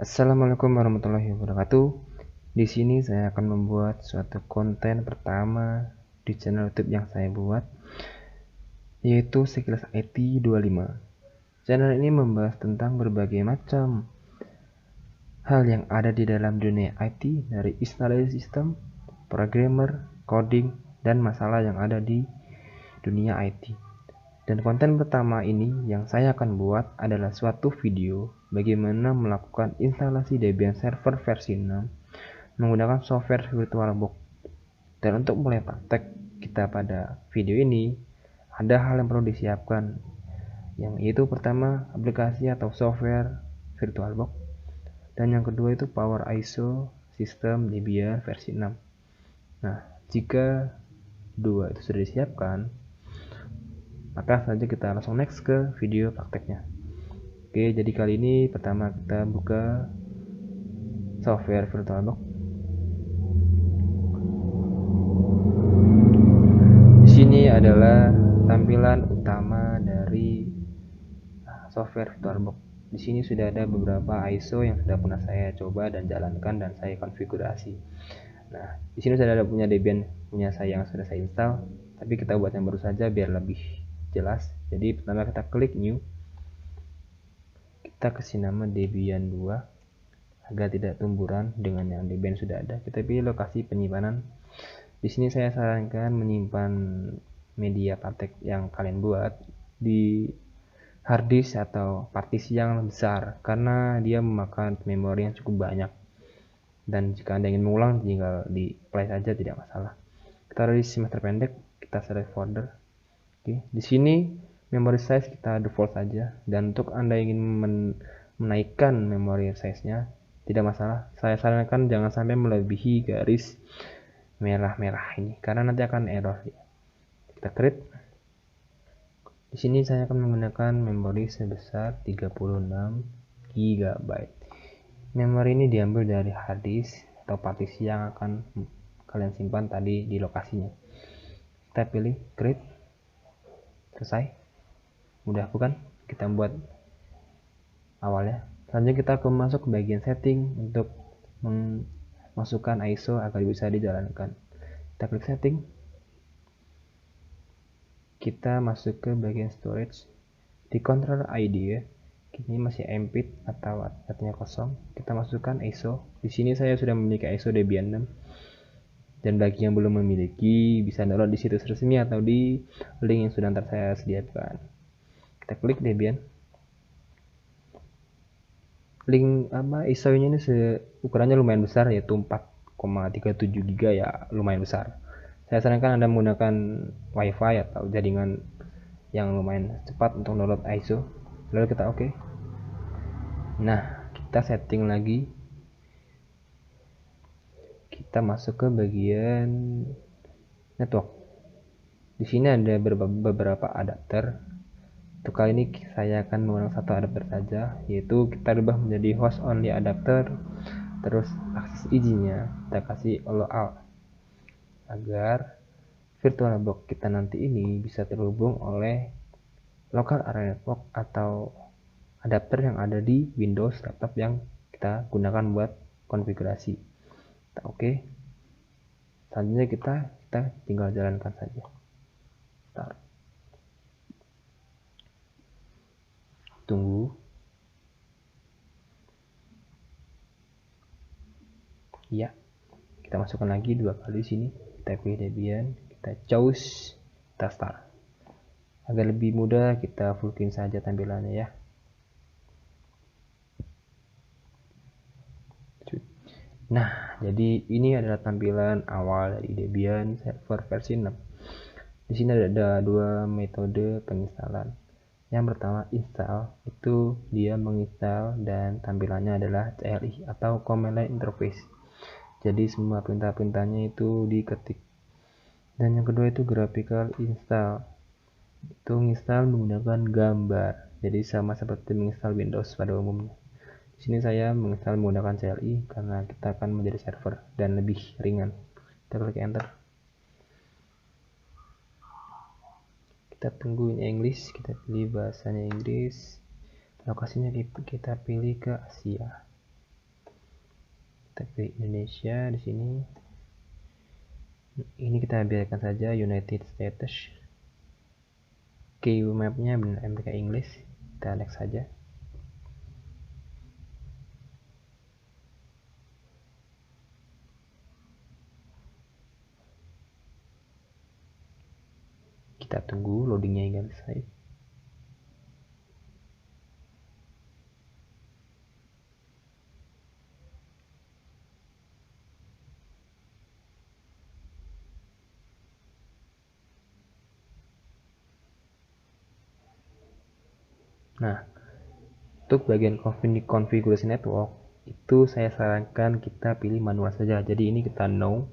Assalamualaikum warahmatullahi wabarakatuh. Di sini saya akan membuat suatu konten pertama di channel YouTube yang saya buat, yaitu Sekilas IT 25. Channel ini membahas tentang berbagai macam hal yang ada di dalam dunia IT, dari instalasi sistem, programmer, coding, dan masalah yang ada di dunia IT. Dan konten pertama ini yang saya akan buat adalah suatu video bagaimana melakukan instalasi Debian Server versi 6 menggunakan software VirtualBox. Dan untuk mulai praktek kita pada video ini, ada hal yang perlu disiapkan, yang yaitu pertama aplikasi atau software VirtualBox, dan yang kedua itu Power ISO sistem Debian versi 6. Nah, jika dua itu sudah disiapkan, maka saja kita langsung next ke video prakteknya. Oke, jadi kali ini pertama kita buka software VirtualBox. Di sini adalah tampilan utama dari software VirtualBox. Di sini sudah ada beberapa ISO yang sudah pernah saya coba dan jalankan dan saya konfigurasi. Nah, di sini sudah ada punya Debian punya saya yang sudah saya install, tapi kita buat yang baru saja biar lebih jelas. Jadi pertama kita klik new, kita kasih nama Debian 2 agar tidak tumburan dengan yang Debian sudah ada. Kita pilih lokasi penyimpanan. Di sini saya sarankan menyimpan media praktek yang kalian buat di harddisk atau partisi yang besar, karena dia memakan memori yang cukup banyak. Dan jika Anda ingin mengulang, tinggal di play saja, tidak masalah. Kita taruh di semester pendek, kita select folder. Oke, di sini memory size kita default saja, dan untuk Anda ingin menaikkan memory size-nya tidak masalah. Saya sarankan jangan sampai melebihi garis merah-merah ini, karena nanti akan error. Kita create. Di sini saya akan menggunakan memori sebesar 36 GB. Memori ini diambil dari harddisk atau partisi yang akan kalian simpan tadi di lokasinya. Kita pilih create, selesai. Mudah bukan? Kita buat awalnya. Selanjutnya kita akan masuk ke bagian setting untuk memasukkan ISO agar bisa dijalankan. Kita klik setting. Kita masuk ke bagian storage. Di controller ID ya. Ini masih empty atau artinya kosong. Kita masukkan ISO. Di sini saya sudah memiliki ISO Debian 6. Dan bagi yang belum memiliki, bisa download di situs resmi atau di link yang sudah saya sediakan. Kita klik Debian. Link ISO-nya ini ukurannya lumayan besar, yaitu 4,37 GB, ya lumayan besar. Saya sarankan Anda menggunakan WiFi atau jaringan yang lumayan cepat untuk download ISO. Lalu kita oke. Nah, kita setting lagi. Kita masuk ke bagian network. Di sini ada beberapa adapter. Untuk kali ini saya akan menggunakan satu adapter saja, yaitu kita rubah menjadi host only adapter. Terus akses izinnya kita kasih allow all, agar VirtualBox kita nanti ini bisa terhubung oleh local area network atau adapter yang ada di Windows laptop yang kita gunakan buat konfigurasi. Kita oke. Selanjutnya kita tinggal jalankan saja. Start. Tunggu. Ya, kita masukkan lagi 2 kali sini. Kita pilih Debian, kita choose, kita start. Agar lebih mudah kita fullkin saja tampilannya ya. Nah, jadi ini adalah tampilan awal dari Debian Server versi 6. Di sini ada dua metode penginstalan. Yang pertama install, itu dia menginstal dan tampilannya adalah CLI atau Command Line Interface. Jadi semua perintah-perintahnya itu diketik. Dan yang kedua itu graphical install. Itu menginstal menggunakan gambar. Jadi sama seperti menginstal Windows pada umumnya. Di sini saya menginstal menggunakan CLI karena kita akan menjadi server dan lebih ringan. Kita klik enter. Kita tunggu ini English, kita pilih bahasanya Inggris. Lokasinya kita pilih ke Asia. Kita pilih Indonesia di sini. Ini kita biarkan saja United States. Keyword mapnya benar Amerika Inggris. Kita next saja. Kita tunggu loadingnya hingga selesai. Nah, untuk bagian konfigurasi network itu saya sarankan kita pilih manual saja. Jadi ini kita no,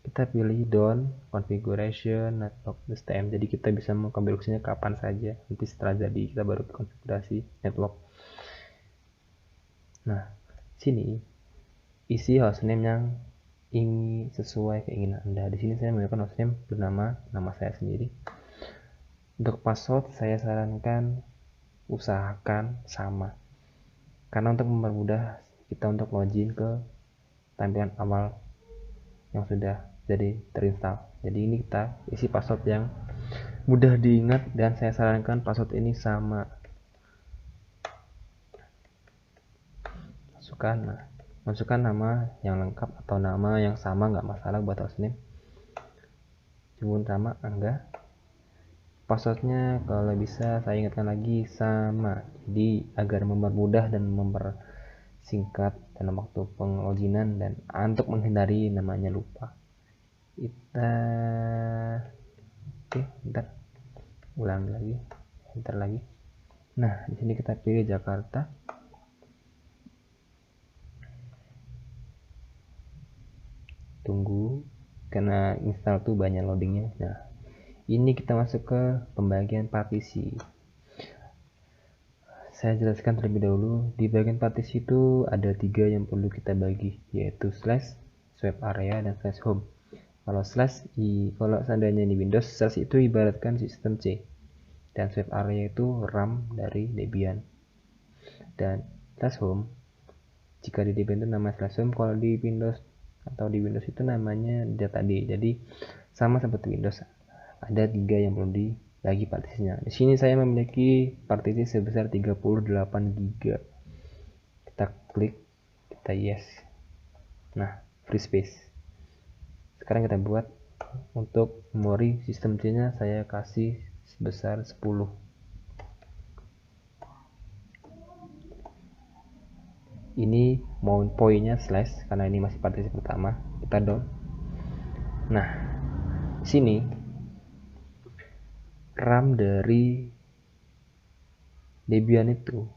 kita pilih down configuration network system. Jadi kita bisa mengkonfigurasinya kapan saja. Nanti setelah jadi kita baru konfigurasi network. Nah, sini isi hostname yang ingin sesuai keinginan Anda. Di sini saya menggunakan hostname bernama nama saya sendiri. Untuk password saya sarankan usahakan sama, karena untuk mempermudah kita untuk login ke tampilan awal yang sudah jadi terinstall. Jadi ini kita isi password yang mudah diingat, dan saya sarankan password ini sama. Masukkan nama yang lengkap atau nama yang sama, nggak masalah buat hostname. Cuma sama enggak. Passwordnya kalau bisa saya ingatkan lagi sama, jadi agar mempermudah dan mempersingkat dalam waktu penloginan dan untuk menghindari namanya lupa. Kita bentar, ulang lagi, enter lagi. Nah, di sini kita pilih Jakarta. Tunggu karena install tuh banyak loadingnya. Nah, ini kita masuk ke pembagian partisi. Saya jelaskan terlebih dahulu, di bagian partisi itu ada 3 yang perlu kita bagi, yaitu slash, swap area, dan slash home. Kalau kalau seandainya di Windows, slash itu ibaratkan sistem C, dan swap area itu RAM dari Debian. Dan slash home, jika di Debian itu nama slash home, kalau di Windows itu namanya data D. Jadi sama seperti Windows, ada 3 yang perlu dibagi partisinya. Di sini saya memiliki partisi sebesar 38 GB. Kita klik, kita yes. Nah, free space. Sekarang kita buat untuk memori sistem C-nya saya kasih sebesar 10. Ini mau poinnya slash karena ini masih partisi pertama. Kita down. Nah, sini RAM dari Debian itu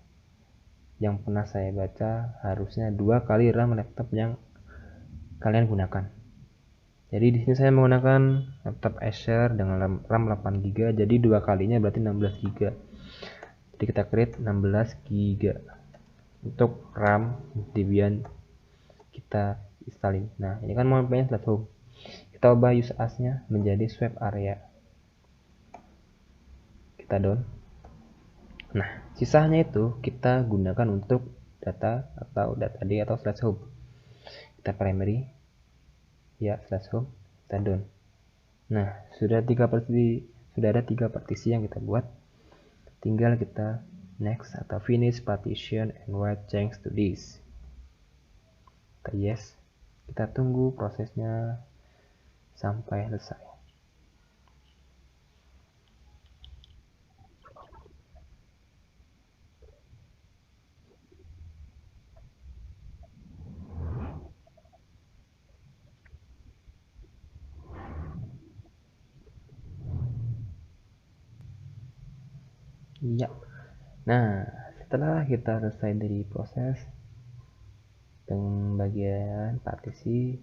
yang pernah saya baca harusnya 2 kali RAM laptop yang kalian gunakan. Jadi di sini saya menggunakan laptop Acer dengan RAM 8 GB, jadi 2 kalinya berarti 16 GB. Jadi kita create 16 GB untuk RAM Debian kita installin. Nah, ini kan maunya slash home. Kita ubah use as-nya menjadi swap area. Kita down. Nah, sisanya itu kita gunakan untuk data atau data D atau slash home. Kita primary, ya slash home, kita down. Nah, sudah ada 3 partisi yang kita buat. Tinggal kita next atau finish partition and write change to this. Kita yes. Kita tunggu prosesnya sampai selesai. Iya. Nah, setelah kita selesai dari proses pembagian partisi,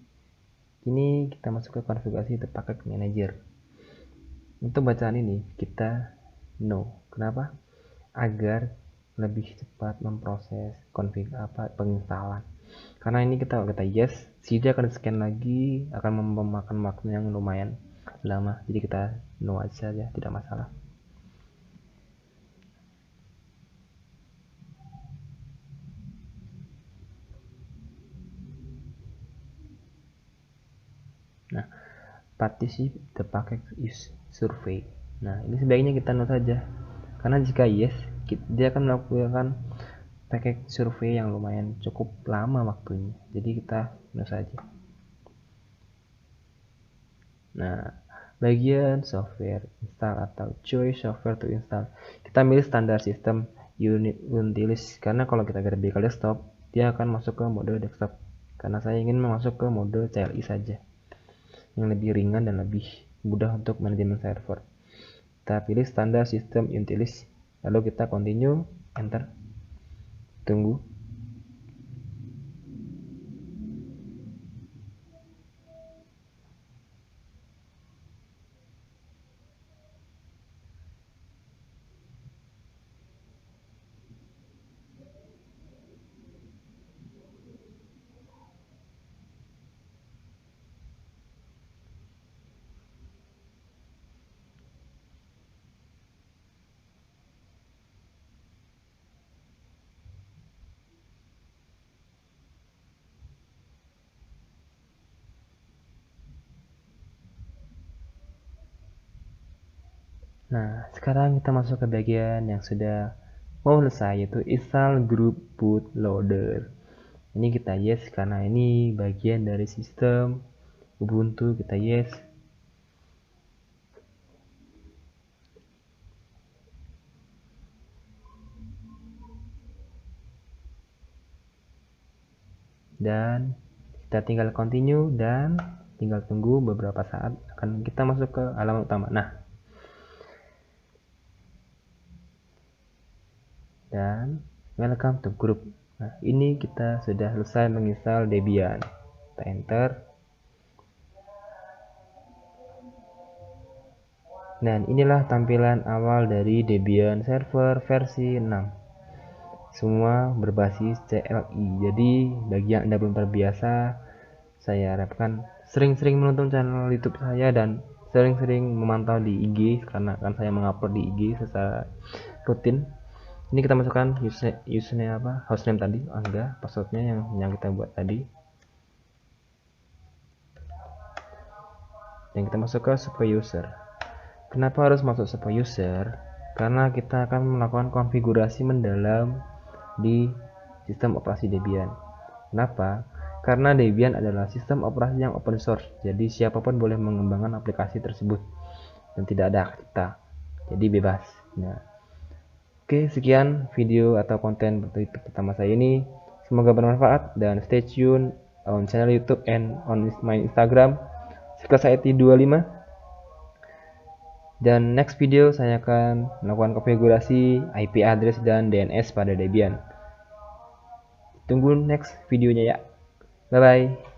ini kita masuk ke konfigurasi The Packet Manager. Untuk bacaan ini kita no. Kenapa? Agar lebih cepat memproses penginstalan. Karena ini kita yes, CD akan scan lagi, akan memakan waktu yang lumayan lama. Jadi kita no aja ya, tidak masalah. Nah, participate the packet is survey. Nah, ini sebaiknya kita note saja, karena jika yes, dia akan melakukan packet survei yang lumayan cukup lama waktunya, jadi kita note saja. Nah, bagian software install atau choose software to install, kita milih standar sistem unit Untilis, karena kalau kita graphical desktop dia akan masuk ke mode desktop, karena saya ingin masuk ke mode CLI saja yang lebih ringan dan lebih mudah untuk manajemen server. Kita pilih standar sistem Untilis, lalu kita continue, enter, tunggu. Nah, sekarang kita masuk ke bagian yang sudah mau selesai, yaitu install group bootloader. Ini kita yes karena ini bagian dari sistem Ubuntu, kita yes. Dan kita tinggal continue dan tinggal tunggu beberapa saat, akan kita masuk ke halaman utama. Nah, dan welcome to group. Nah, ini kita sudah selesai menginstal Debian. Kita enter. Dan inilah tampilan awal dari Debian Server versi 6. Semua berbasis CLI. Jadi bagi yang Anda belum terbiasa, saya harapkan sering-sering menonton channel YouTube saya dan sering-sering memantau di IG, karena akan saya mengupload di IG secara rutin. Ini kita masukkan username apa, hostname tadi, enggak, passwordnya yang kita buat tadi. Dan kita masuk ke super user. Kenapa harus masuk super user? Karena kita akan melakukan konfigurasi mendalam di sistem operasi Debian. Kenapa? Karena Debian adalah sistem operasi yang open source, jadi siapapun boleh mengembangkan aplikasi tersebut dan tidak ada hak cipta, jadi bebas. Nah, oke, sekian video atau konten pertama saya ini. Semoga bermanfaat dan stay tune on channel YouTube and on my Instagram @IT25. Dan next video saya akan melakukan konfigurasi IP address dan DNS pada Debian. Tunggu next videonya ya. Bye bye.